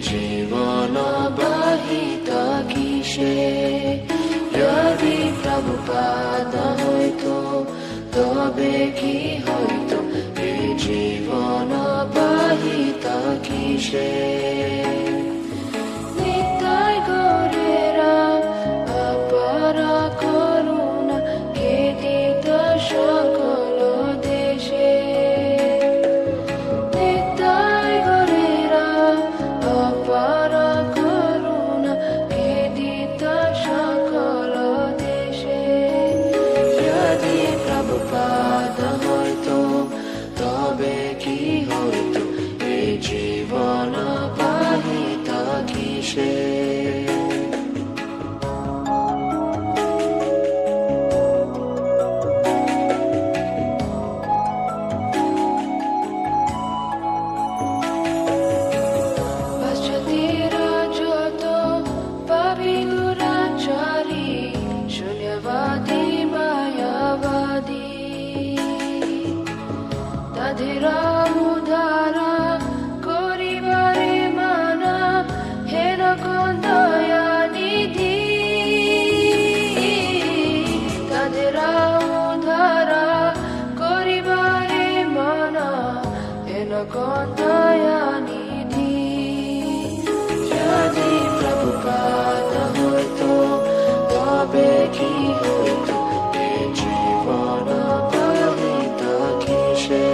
জীবন বাহিত কিসে যদি প্রভুপাদ হইতো তবে কি হইতো এই জীবন বাহিত কিসে নিতাই গৌরেরা অপারা করুণা কে দিত সকল দেশে নিতাই গৌরেরা অপারা করুণা কে দিত সকল দেশে যদি প্রভুপাদ হইতো তবে কি হইতো এই জীবন বাহিত কিসে তাদেরা উদ্ধারা করিবারে মানা হেন কোন দয়া নিধি তাদেরা উদ্ধারা করিবারে মানা হেন কোন দয়া নিধি যদি প্রভুপাদ হইতো তবে কি হইতো এই জীবন বাহিত কিসে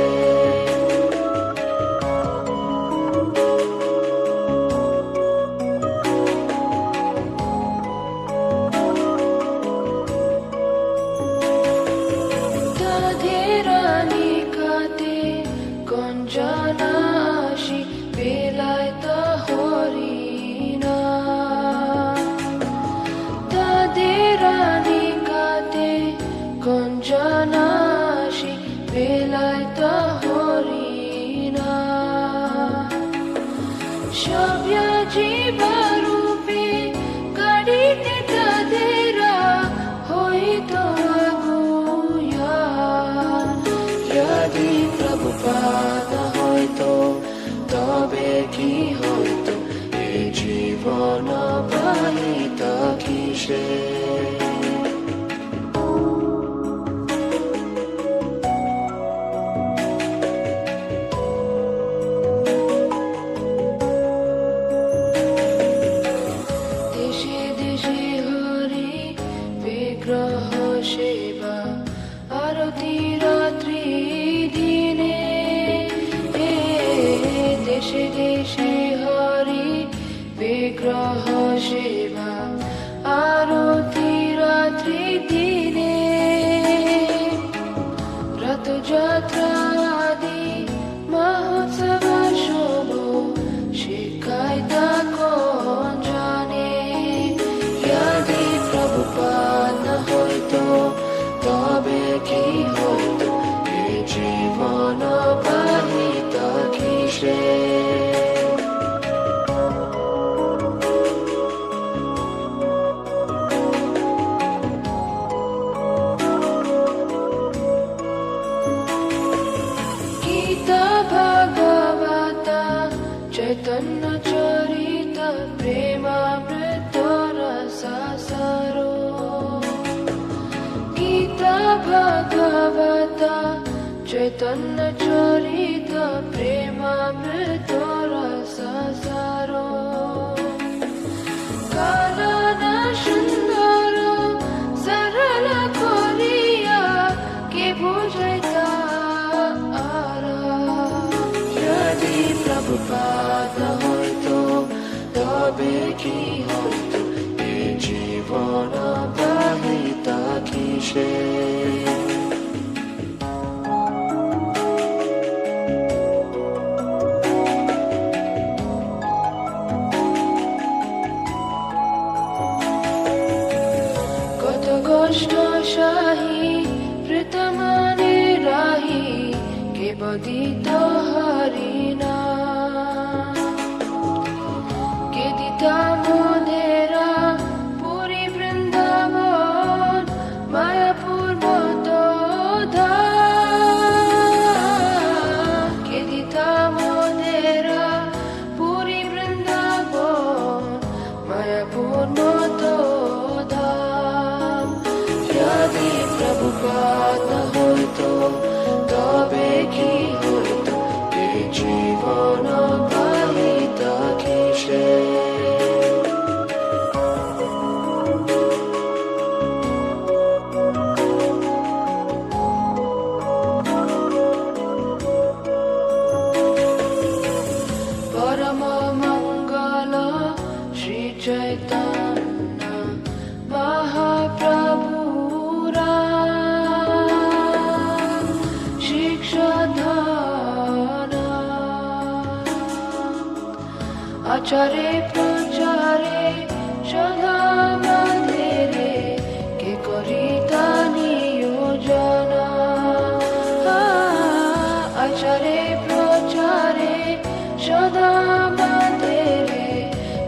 জানাসি বেলায় তা হরিণা তাদের রানী কাতে কোন জানাসি বেলায় তা হরিণা সব্য জীবারূপে গাড়িতে তাদেরা হইতো আগুয়া যদি প্রভুপাদ হইতো তবে কি হইতো এই জীবন বাহিত কিসে দেশে দেশে হরি বিগ্রহ সেবা আরতি রাত্রি দিনে দেশে দেশে হরি বিগ্রহ সেবা আরতি রাত্রি দিনে রথযাত্রা আদি মহোৎসব শুভ শিখায় তা কোন জানে যদি প্রভুপাদ হইতো তবে কি হইতো এই জীবন বাহিত কিসে গীতা ভাগবত চৈতন্য চরিত প্রেমামৃত রসাসারো গীতা ভাগবত চৈতন্য চরিত প্রেমামৃত রসাসারো কানন সুন্দর সরল করিয়া কে বুঝাইতা যদি প্রভুপাদ হইতো তবে কি হইতো এই জীবন বাহিত কিসে অষ্টশাহী প্রতমানে রাহি কে বদিত হরিণা কে দিতা মোদেরা পুরী বৃন্দাবন মায়াপুর মতো ধাম কে দিতা মোদেরা পুরী বৃন্দাবন মায়াপুর মতো ধাম যদি প্রভুপাদ না হইতো তবে কি হইতো এই জীবন পাইতা কিসে পরম মঙ্গল শ্রী চৈতন্য মহাপ্রভুরা শিক্ষাধর আচারে প্রচারে সদা মন্দিরে কে করিতা নিয়োজনা আচারে প্রচারে সদা মন্দিরে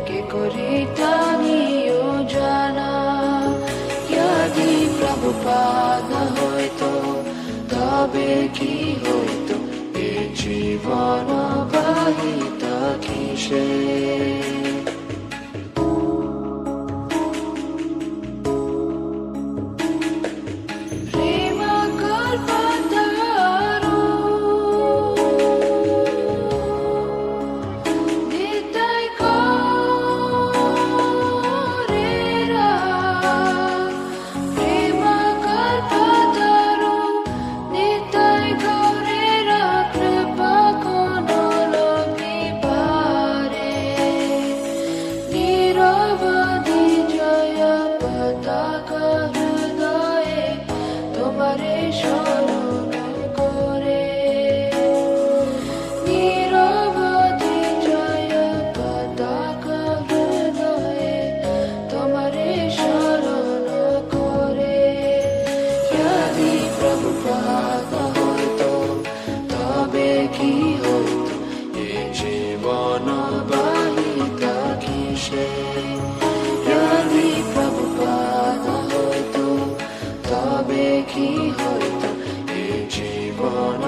কে করিতা নিয়োজনা যদি প্রভুপাদ না হইতো তবে কি হইতো এ জীবন বাহিতা কিসে প্রেম কল্পতরু নিতাই করেরা প্রেম কল্পতরু নিতাই করেরা কৃপা কোন লোকে পারে নিরবধি জয় পতাকা হৃদয়ে তোমারে স্মরণ করে নিরবধি জয় পতাকা হৃদয়ে তোমারে স্মরণ করে যদি প্রভুপাদ হইতো তবে কি হইতো এ জীবন বাহিতা কিসে যদি প্রভুপাদ হইতো তবে কি হইতো এ জীবন